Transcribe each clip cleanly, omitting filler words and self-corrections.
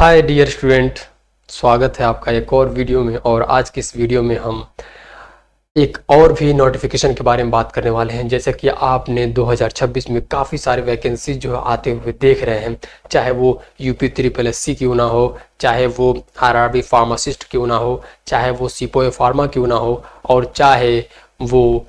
Hi dear student, स्वागत है आपका एक और वीडियो में। और आज की इस वीडियो में हम एक और भी नोटिफिकेशन के बारे में बात करने वाले हैं। जैसे कि आपने 2026 में काफ़ी सारे वैकेंसी जो है आते हुए देख रहे हैं, चाहे वो यूपी ट्रिपल एससी क्यों ना हो, चाहे वो आरआरबी फार्मासिस्ट क्यों ना हो, चाहे वो सिपोए फार्मा क्यों ना हो, और चाहे वो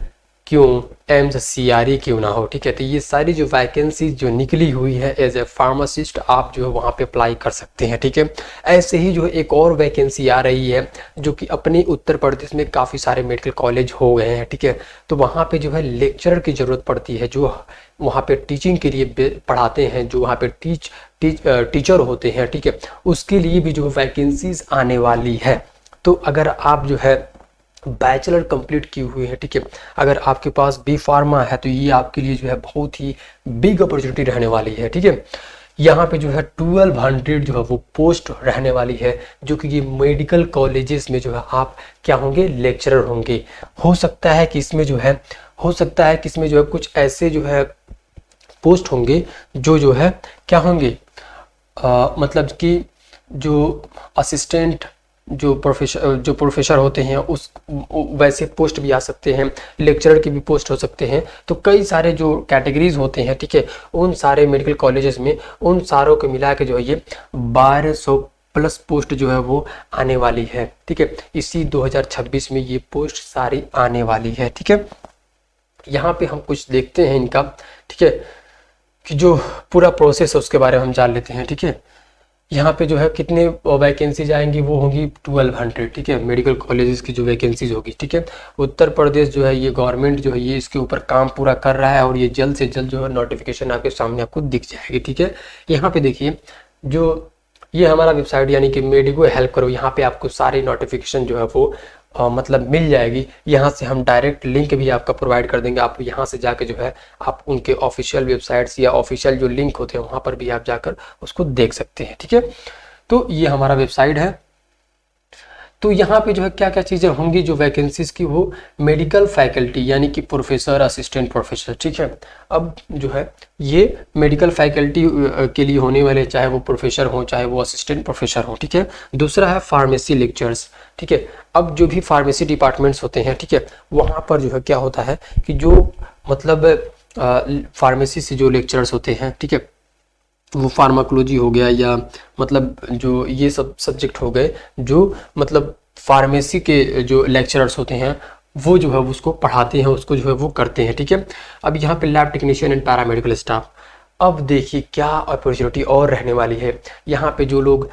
क्यों एम्स सीआरई क्यों ना हो। ठीक है, तो ये सारी जो वैकेंसी जो निकली हुई है एज ए फार्मासिस्ट, आप जो है वहाँ पे अप्लाई कर सकते हैं। ठीक है, ऐसे ही जो है एक और वैकेंसी आ रही है जो कि अपने उत्तर प्रदेश में काफ़ी सारे मेडिकल कॉलेज हो गए हैं। ठीक है, तो वहाँ पे जो है लेक्चरर की ज़रूरत पड़ती है, जो वहाँ पे टीचिंग के लिए पढ़ाते हैं, जो वहाँ पे टीचर होते हैं। ठीक है, उसके लिए भी जो वैकेंसीज आने वाली है। तो अगर आप जो है बैचलर कंप्लीट की हुई है, ठीक है, अगर आपके पास बी फार्मा है, तो ये आपके लिए जो है बहुत ही बिग अपॉर्चुनिटी रहने वाली है। ठीक है, यहाँ पे जो है 1200 जो है वो पोस्ट रहने वाली है, जो कि ये मेडिकल कॉलेजेस में जो है आप क्या होंगे, लेक्चरर होंगे। हो सकता है कि इसमें जो है कुछ ऐसे जो है पोस्ट होंगे जो है क्या होंगे, मतलब कि जो असिस्टेंट जो प्रोफेसर होते हैं उस वैसे पोस्ट भी आ सकते हैं, लेक्चरर की भी पोस्ट हो सकते हैं। तो कई सारे जो कैटेगरीज होते हैं, ठीक है, उन सारे मेडिकल कॉलेजेस में उन सारों को मिला के जो है ये 1200 प्लस पोस्ट जो है वो आने वाली है। ठीक है, इसी 2026 में ये पोस्ट सारी आने वाली है। ठीक है, यहाँ पे हम कुछ देखते हैं इनका, ठीक है, कि जो पूरा प्रोसेस है उसके बारे में हम जान लेते हैं। ठीक है, यहाँ पे जो है कितने वैकेंसीज आएंगी, वो होंगी 1200। ठीक है, मेडिकल कॉलेजेस की जो वैकेंसीज होगी। ठीक है, उत्तर प्रदेश जो है ये गवर्नमेंट जो है ये इसके ऊपर काम पूरा कर रहा है, और ये जल्द से जल्द जो है नोटिफिकेशन आपके सामने आपको दिख जाएगी। ठीक है, यहाँ पे देखिए जो ये हमारा वेबसाइट यानी कि मेडिको हेल्प करो, यहाँ पे आपको सारी नोटिफिकेशन जो है वो मतलब मिल जाएगी। यहाँ से हम डायरेक्ट लिंक भी आपका प्रोवाइड कर देंगे, आप यहाँ से जाके जो है आप उनके ऑफिशियल वेबसाइट्स या ऑफिशियल जो लिंक होते हैं वहाँ पर भी आप जाकर उसको देख सकते हैं। ठीक है, तो ये हमारा वेबसाइट है। तो यहाँ पे जो है क्या क्या चीज़ें होंगी जो वैकेंसीज की, वो मेडिकल फैकल्टी यानी कि प्रोफेसर, असिस्टेंट प्रोफेसर। ठीक है, अब जो है ये मेडिकल फैकल्टी के लिए होने वाले, चाहे वो प्रोफेसर हो चाहे वो असिस्टेंट प्रोफेसर हो। ठीक है, दूसरा है फार्मेसी लेक्चर्स। ठीक है, अब जो भी फार्मेसी डिपार्टमेंट्स होते हैं, ठीक है, वहाँ पर जो है क्या होता है कि जो मतलब फार्मेसी से जो लेक्चरर्स होते हैं, ठीक है, वो फार्माकोलॉजी हो गया या मतलब जो ये सब सब्जेक्ट हो गए, जो मतलब फार्मेसी के जो लेक्चरर्स होते हैं वो जो है उसको पढ़ाते हैं, उसको जो है वो करते हैं। ठीक है, अब यहाँ पे lab technician and paramedical staff. अब देखिए क्या अपॉर्चुनिटी और रहने वाली है। यहाँ पे जो लोग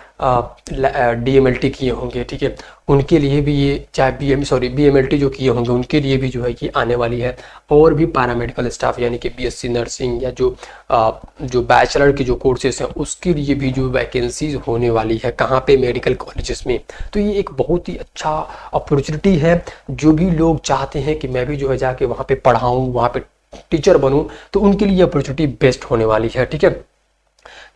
डीएमएलटी किए होंगे, ठीक है, उनके लिए भी ये, चाहे बीएमएलटी जो किए होंगे उनके लिए भी जो है ये आने वाली है। और भी पैरामेडिकल स्टाफ यानी कि बीएससी नर्सिंग या जो बैचलर के जो कोर्सेस हैं उसके लिए भी जो वैकेंसीज होने वाली है, कहाँ पे, मेडिकल कॉलेजेस में। तो ये एक बहुत ही अच्छा अपॉर्चुनिटी है। जो भी लोग चाहते हैं कि मैं भी जो है जाके वहाँ पे पढ़ाऊँ, वहाँ पे टीचर बनूं, तो उनके लिए अपॉर्चुनिटी बेस्ट होने वाली है। ठीक है,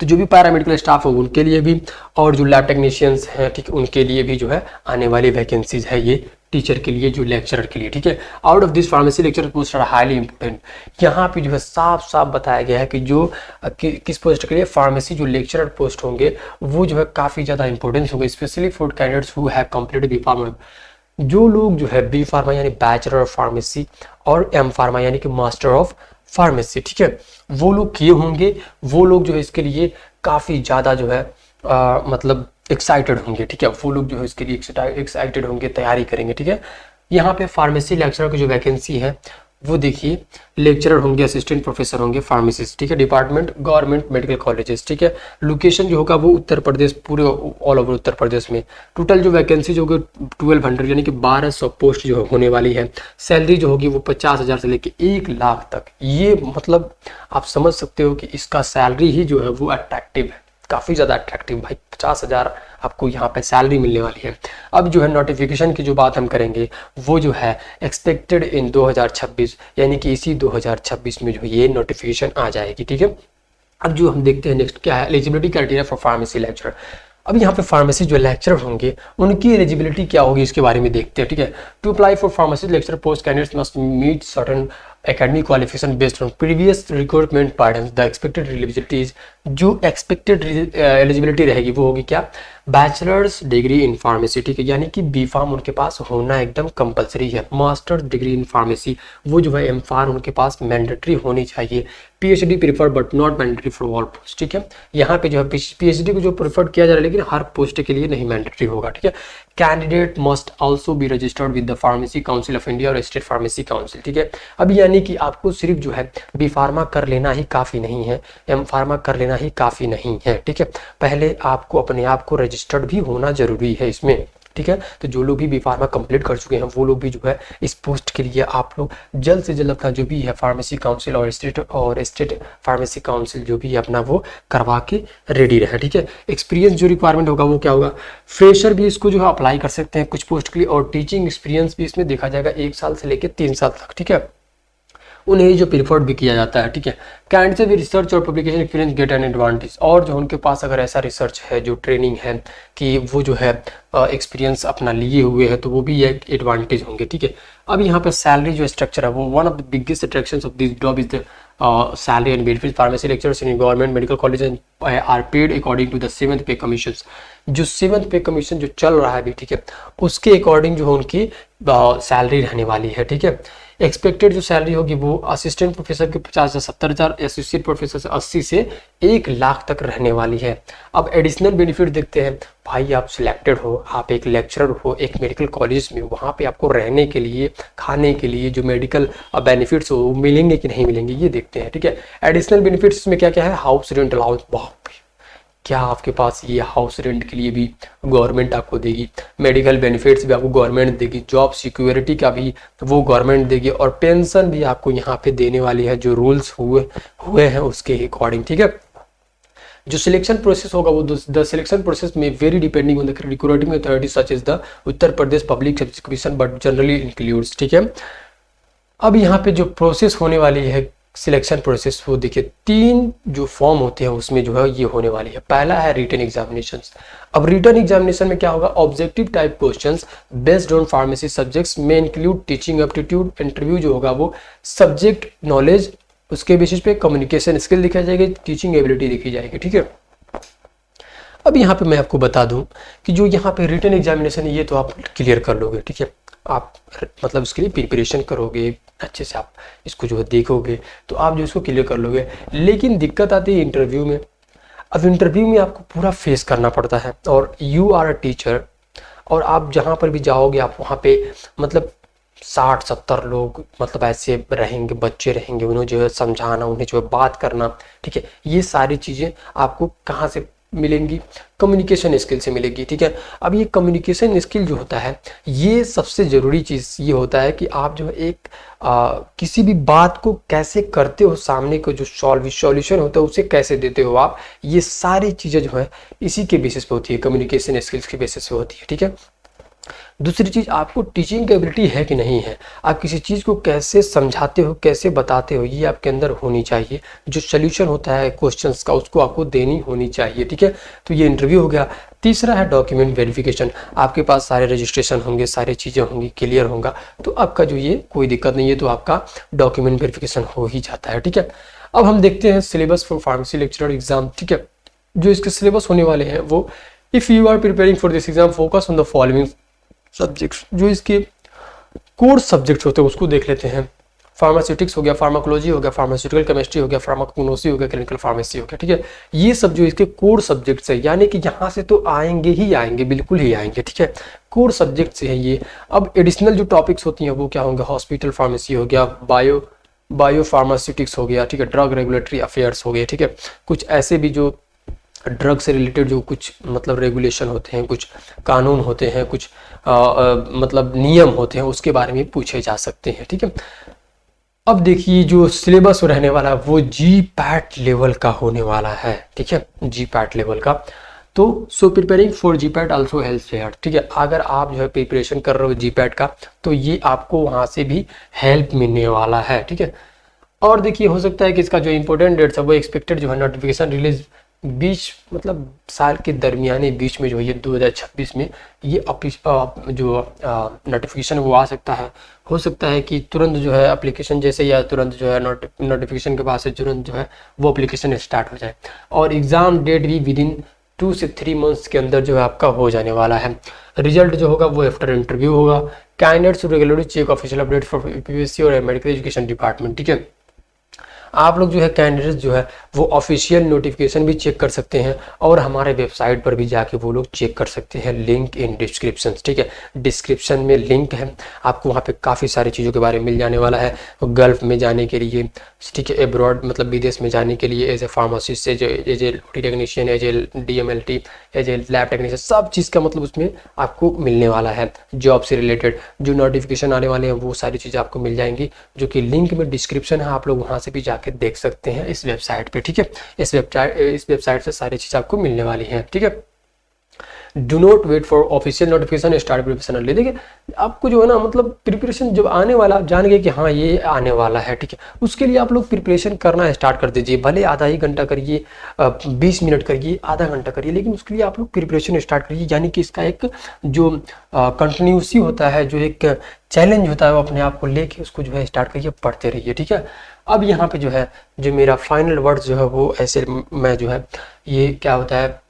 तो जो भी पैरामेडिकल स्टाफ हो उनके लिए भी, और जो लैब टेक्नीशियंस हैं, ठीक है, उनके लिए भी जो है आने वाली वैकेंसीज है ये टीचर के लिए, जो लेक्चरर के लिए। ठीक है, out of this pharmacy lecture post are highly important. यहाँ पे जो है साफ साफ बताया गया है कि जो किस पोस्ट के लिए फार्मेसी जो लेक्चरर पोस्ट होंगे वो जो है काफ़ी ज़्यादा इंपॉर्टेंस होंगे, specially for candidates who have completed B pharma. जो लोग जो है बी फार्मा यानी बैचलर ऑफ फार्मेसी और एम फार्मा यानी कि मास्टर ऑफ फार्मेसी, ठीक है, वो लोग किए होंगे, वो लोग जो है इसके लिए काफ़ी ज़्यादा जो है मतलब एक्साइटेड होंगे। ठीक है, वो लोग जो है इसके लिए एक्साइटेड होंगे, तैयारी करेंगे। ठीक है, यहाँ पे फार्मेसी लेक्चरर की जो वैकेंसी है वो देखिए, लेक्चरर होंगे, असिस्टेंट प्रोफेसर होंगे, फार्मासिस्ट। ठीक है, डिपार्टमेंट गवर्नमेंट मेडिकल कॉलेजेस। ठीक है, लोकेशन जो होगा वो उत्तर प्रदेश, पूरे ऑल ओवर उत्तर प्रदेश में। टोटल जो वैकेंसी जो होगी 1200 यानी कि 1200 पोस्ट जो होने वाली है। सैलरी जो होगी वो 50,000 से लेके 1 लाख तक। ये मतलब आप समझ सकते हो कि इसका सैलरी ही जो है वो अट्रैक्टिव है, काफ़ी ज़्यादा अट्रैक्टिव। भाई 50,000 आपको यहाँ पे सैलरी मिलने वाली है। अब जो है नोटिफिकेशन की जो बात हम करेंगे वो जो है एक्सपेक्टेड इन 2026 यानी कि इसी 2026 में जो ये नोटिफिकेशन आ जाएगी। ठीक है, अब जो हम देखते हैं नेक्स्ट क्या है, eligibility criteria for pharmacy lecturer. अब यहाँ पे फार्मेसी जो लेक्चरर होंगे उनकी एलिजिबिलिटी क्या होगी इसके बारे में देखते हैं। ठीक है, to apply for pharmacy lecturer post candidates must meet certain academic qualification based on previous recruitment pattern, the expected eligibilities, जो एक्सपेक्टेड एलिजिबिलिटी रहेगी वो होगी क्या, बैचलर्स डिग्री इन फार्मेसी, ठीक है, यानी कि बी फार्म उनके पास होना एकदम कंपलसरी है, मास्टर्स डिग्री इन फार्मेसी वो जो है एम फार्म उनके पास मैंडेटरी होनी चाहिए, PhD prefer but not mandatory for all post, ठीक है, यहाँ पे जो है पीएचडी को जो प्रीफर किया जा रहा है लेकिन हर पोस्ट के लिए नहीं मैंडेटरी होगा, ठीक है। Candidate must also be registered with the pharmacy council of India और स्टेट फार्मेसी काउंसिल, ठीक है। अब यानी कि आपको सिर्फ जो है बी फार्मा कर लेना ही काफ़ी नहीं है, एम फार्मा कर लेना ही काफ़ी नहीं है, ठीक है, पहले आपको अपने आप को रजिस्टर्ड भी होना जरूरी है इसमें, ठीक है। तो जो लोग भी बी फार्मा कंप्लीट कर चुके हैं वो लोग भी जो है इस पोस्ट के लिए आप लोग जल्द से जल्द अपना जो भी है फार्मेसी काउंसिल और स्टेट फार्मेसी काउंसिल जो भी है अपना वो करवा के रेडी रहे, ठीक है। एक्सपीरियंस जो रिक्वायरमेंट होगा वो क्या होगा, फ्रेशर भी इसको जो है अप्लाई कर सकते हैं कुछ पोस्ट के लिए, और टीचिंग एक्सपीरियंस भी इसमें देखा जाएगा 1 साल से लेकर 3 साल तक, ठीक है, उन्हें जो प्रीफर्ड भी किया जाता है, ठीक है। कैंडिडेट से भी रिसर्च और publication experience get an advantage, और जो उनके पास अगर ऐसा रिसर्च है जो ट्रेनिंग है कि वो जो है एक्सपीरियंस अपना लिए हुए है तो वो भी एक एडवांटेज होंगे, ठीक है। अब यहाँ पे सैलरी जो स्ट्रक्चर है वो one of the biggest attractions of this job is the salary and benefit, pharmacy lecturers in government medical college are paid according to the 7th pay commission, जो 7th पे कमीशन जो चल रहा है अभी, ठीक है, उसके अकॉर्डिंग जो उनकी सैलरी रहने वाली है, ठीक है। एक्सपेक्टेड जो सैलरी होगी वो असिस्टेंट प्रोफेसर के 50 से 70,000, एसोसिएट प्रोफेसर से 80 से 1 लाख तक रहने वाली है। अब एडिशनल बेनिफिट देखते हैं, भाई आप सिलेक्टेड हो, आप एक लेक्चरर हो एक मेडिकल कॉलेज में, वहाँ पे आपको रहने के लिए खाने के लिए जो मेडिकल बेनिफिट्स हो वो मिलेंगे कि नहीं मिलेंगे ये देखते हैं, ठीक है। एडिशनल बेनिफिट्स में क्या क्या है, हाउस रेंट अलाउंस, क्या आपके पास ये हाउस रेंट के लिए भी गवर्नमेंट आपको देगी, मेडिकल बेनिफिट्स भी आपको गवर्नमेंट देगी, जॉब सिक्योरिटी का भी वो गवर्नमेंट देगी, और पेंशन भी आपको यहाँ पे देने वाली है जो रूल्स हुए हैं उसके अकॉर्डिंग, ठीक है। जो सिलेक्शन प्रोसेस होगा वो द सिलेक्शन प्रोसेस में very depending on the recruiting authority such is the Uttar Pradesh public service commission but generally includes, ठीक है। अब यहाँ पे जो प्रोसेस होने वाली है सिलेक्शन प्रोसेस वो देखिए 3 जो फॉर्म होते हैं उसमें जो है ये होने वाली है। पहला है रिटन एग्जामिनेशंस। अब रिटन एग्जामिनेशन में क्या होगा, objective type questions based on pharmacy subjects में इंक्लूड टीचिंग एप्टीट्यूड, इंटरव्यू जो होगा वो सब्जेक्ट नॉलेज उसके बेसिस पे कम्युनिकेशन स्किल दिखाई जाएगी, टीचिंग एबिलिटी देखी जाएगी, ठीक है। अब यहाँ पे मैं आपको बता दूं कि जो यहाँ पे रिटन एग्जामिनेशन है ये तो आप क्लियर कर लोगे, ठीक है, आप मतलब इसके लिए प्रिपरेशन करोगे अच्छे से, आप इसको जो है देखोगे तो आप जो इसको क्लियर कर लोगे। लेकिन दिक्कत आती है इंटरव्यू में। अब इंटरव्यू में आपको पूरा फेस करना पड़ता है और यू आर अ टीचर, और आप जहाँ पर भी जाओगे आप वहाँ पे मतलब 60-70 लोग मतलब ऐसे रहेंगे, बच्चे रहेंगे, उन्हें जो है समझाना, उन्हें जो है बात करना, ठीक है, ये सारी चीज़ें आपको कहाँ से मिलेंगी, कम्युनिकेशन स्किल से मिलेगी, ठीक है। अब ये कम्युनिकेशन स्किल जो होता है ये सबसे ज़रूरी चीज़ ये होता है कि आप जो है एक किसी भी बात को कैसे करते हो, सामने को जो सॉल्यूशन होता है उसे कैसे देते हो आप, ये सारी चीज़ें जो है इसी के बेसिस पे होती है, कम्युनिकेशन स्किल्स के बेसिस पे होती है, ठीक है। दूसरी चीज़, आपको टीचिंग की एबिलिटी है कि नहीं है, आप किसी चीज़ को कैसे समझाते हो, कैसे बताते हो, ये आपके अंदर होनी चाहिए। जो सोल्यूशन होता है क्वेश्चंस का उसको आपको देनी होनी चाहिए, ठीक है। तो ये इंटरव्यू हो गया। तीसरा है डॉक्यूमेंट वेरिफिकेशन। आपके पास सारे रजिस्ट्रेशन होंगे, सारी चीज़ें होंगी, क्लियर होगा तो आपका जो ये कोई दिक्कत नहीं है, तो आपका डॉक्यूमेंट वेरिफिकेशन हो ही जाता है, ठीक है। अब हम देखते हैं syllabus for pharmacy lecturer exam, ठीक है। जो इसके सिलेबस होने वाले हैं वो, if you are preparing for this exam focus on the following subjects. जो इसके कोर्स सब्जेक्ट्स होते हैं उसको देख लेते हैं। फार्मास्यूटिक्स हो गया, फार्माकोलॉजी हो गया, फार्मास्यूटिकल केमिस्ट्री हो गया, फार्माकोग्नोसी हो गया, क्लिनिकल फार्मेसी हो गया, ठीक है। ये सब जो इसके कोर सब्जेक्ट्स है, यानी कि यहाँ से तो आएंगे ही आएंगे, बिल्कुल ही आएंगे, ठीक है। कोर सब्जेक्ट्स है ये। अब एडिशनल जो टॉपिक्स होती हैं वो क्या होंगे, हॉस्पिटल फार्मेसी हो गया, बायो फार्मास्यूटिक्स हो गया, ठीक है, ड्रग रेगुलेटरी अफेयर्स हो गए, ठीक है। कुछ ऐसे भी जो ड्रग से रिलेटेड जो कुछ मतलब रेगुलेशन होते हैं, कुछ कानून होते हैं, कुछ मतलब नियम होते हैं, उसके बारे में पूछे जा सकते हैं, ठीक है। अब देखिए जो सिलेबस रहने वाला है वो जी पैट लेवल का होने वाला है, ठीक है, जी पैट लेवल का। तो so preparing for G PAT also help here, ठीक है। अगर आप जो है प्रिपरेशन कर रहे हो जी पैट का तो ये आपको वहाँ से भी हेल्प मिलने वाला है, ठीक है। और देखिए हो सकता है कि इसका जो इंपॉर्टेंट डेट्स है वो एक्सपेक्टेड जो है नोटिफिकेशन रिलीज बीच मतलब साल के दरमियाने बीच में जो है ये 2026 में ये जो नोटिफिकेशन वो आ सकता है। हो सकता है कि तुरंत जो है एप्लीकेशन जैसे या तुरंत जो है नोटिफिकेशन के बाद से तुरंत जो है वो एप्लीकेशन स्टार्ट हो जाए, और एग्ज़ाम डेट भी विद इन 2 से 3 मंथ्स के अंदर जो है आपका हो जाने वाला है। रिजल्ट जो होगा वो आफ्टर इंटरव्यू होगा। Candidates regularly check official update for UPSC और मेडिकल एजुकेशन डिपार्टमेंट। ठीक है, आप लोग जो है कैंडिडेट्स जो है वो ऑफिशियल नोटिफिकेशन भी चेक कर सकते हैं, और हमारे वेबसाइट पर भी जाके वो लोग चेक कर सकते हैं। लिंक इन डिस्क्रिप्शन, ठीक है, डिस्क्रिप्शन में लिंक है, आपको वहाँ पे काफ़ी सारी चीज़ों के बारे में मिल जाने वाला है। गल्फ में जाने के लिए, ठीक है, अब्रॉड मतलब विदेश में जाने के लिए as a pharmacist, as a technician, as a DMLT, as a lab technician, सब चीज़ का मतलब उसमें आपको मिलने वाला है। जॉब से रिलेटेड जो नोटिफिकेशन आने वाले हैं वो सारी चीज़ें आपको मिल जाएंगी, जो कि लिंक में डिस्क्रिप्शन है, आप लोग वहाँ से भी जाके देख सकते हैं इस वेबसाइट पे। ठीक है, इस वेबसाइट से सारी चीज़ आपको मिलने वाली है। ठीक है, do not wait for official notification, start preparation early. देखिए आपको जो है ना मतलब प्रिपरेशन जब आने वाला, आप जान गए कि हाँ ये आने वाला है, ठीक है, उसके लिए आप लोग प्रिपरेशन करना स्टार्ट कर दीजिए। भले आधा ही घंटा करिए, 20 मिनट करिए, आधा घंटा करिए, लेकिन उसके लिए आप लोग प्रिपरेशन स्टार्ट करिए। यानी कि इसका एक जो कंटिन्यूसी होता है, जो एक चैलेंज होता है, वो अपने आप को लेके उसको जो है स्टार्ट करिए, पढ़ते रहिए। ठीक है, अब यहाँ पे जो है जो मेरा फाइनल वर्ड्स जो है वो ऐसे मैं जो है ये क्या होता है,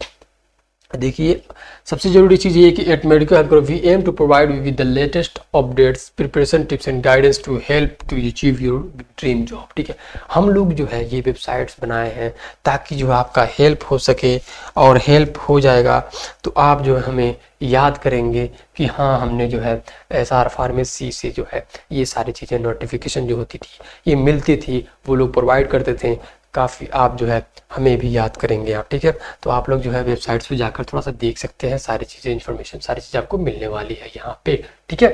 देखिए सबसे जरूरी चीज़ ये है कि at medical health group we aim to provide you with the latest updates, preparation tips and guidance to help to achieve your dream job. ठीक है, हम लोग जो है ये वेबसाइट्स बनाए हैं ताकि जो आपका हेल्प हो सके, और हेल्प हो जाएगा तो आप जो है हमें याद करेंगे कि हाँ हमने जो है SR फार्मेसी से जो है ये सारी चीज़ें नोटिफिकेशन जो होती थी ये मिलती थी, वो लोग प्रोवाइड करते थे, काफ़ी आप जो है हमें भी याद करेंगे आप। ठीक है, तो आप लोग जो है वेबसाइट्स पे जाकर थोड़ा सा देख सकते हैं, सारी चीज़ें इन्फॉर्मेशन सारी चीज़ें आपको मिलने वाली है यहाँ पे। ठीक है,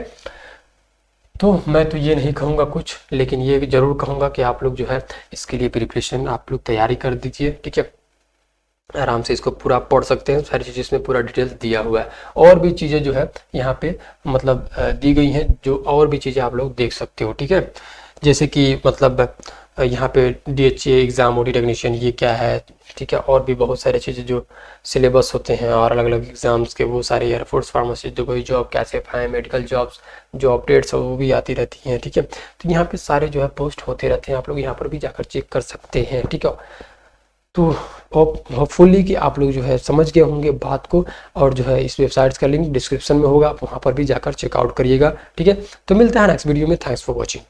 तो मैं तो ये नहीं कहूँगा कुछ, लेकिन ये ज़रूर कहूँगा कि आप लोग जो है इसके लिए प्रिपरेशन आप लोग तैयारी कर दीजिए। ठीक है, आराम से इसको पूरा पढ़ सकते हैं, सारी चीज़ें इसमें पूरा डिटेल्स दिया हुआ है, और भी चीज़ें जो है यहाँ पे मतलब दी गई हैं, जो और भी चीज़ें आप लोग देख सकते हो। ठीक है, जैसे कि मतलब यहाँ पे DHA एग्ज़ाम, OT टेक्नीशियन ये क्या है, ठीक है, और भी बहुत सारी चीज़ें जो सिलेबस होते हैं और अलग अलग एग्ज़ाम्स के, वो सारे एयरफोर्स फार्मासिस्ट जो कोई जॉब कैसे पाएँ, मेडिकल जॉब्स जो अपडेट्स है वो भी आती रहती हैं। ठीक है, तो यहाँ पे सारे जो है पोस्ट होते रहते हैं, आप लोग यहाँ पर भी जाकर चेक कर सकते हैं। ठीक है, तो होपफुली कि आप लोग जो है समझ गए होंगे बात को, और जो है इस वेबसाइट्स का लिंक डिस्क्रिप्शन में होगा, आप वहाँ पर भी जाकर चेकआउट करिएगा। ठीक है, तो मिलते हैं नेक्स्ट वीडियो में। Thanks for watching.